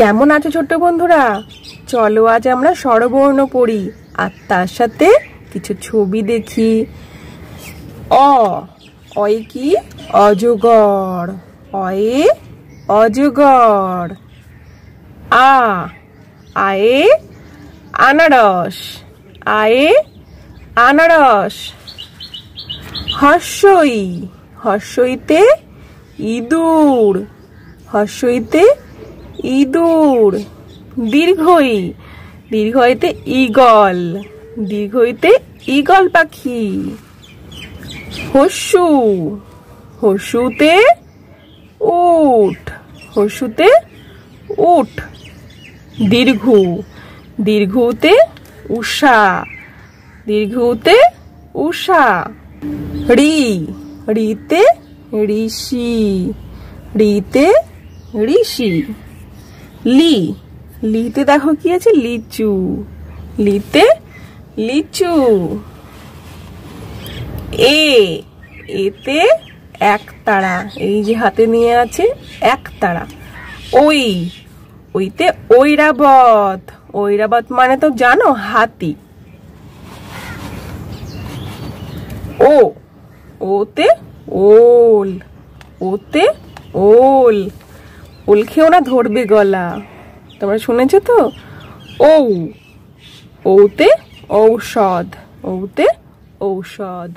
কেমন আছো ছোট্ট বন্ধুরা? চলো আজ আমরা স্বরবর্ণ পড়ি আর তার সাথে কিছু ছবি দেখি। অয় কি? অজগর। অয়ে অজগর। আয়ে আনারস। আয়ে আনারস। হর্ষই, হর্ষইতে ইঁদুর। হর্ষইতে ইঁদুর। দীর্ঘই, দীর্ঘইতে ঈগল। দীর্ঘইতে ঈগল পাখি। হর্ষু, হর্ষুতে উট। হর্ষুতে উট। দীর্ঘু, দীর্ঘুতে উষা। দীর্ঘুতে উষা। ঋ, ঋতে ঋষি। ঋতে ঋষি। লি, লিতে দেখো কি আছে? লিচু। লিতে লিচু। এতে একতারা। এই যে হাতে নিয়ে আছে একতারা। ওইতে ঐরাবত। ঐরাবত মানে তো জানো, হাতি। ওতে ওল। ওতে ওল। ওল খেয়েও না, ধরবে গলা। তোমরা শুনেছো তো? ওতে ঔষধ। ওতে ঔষধ।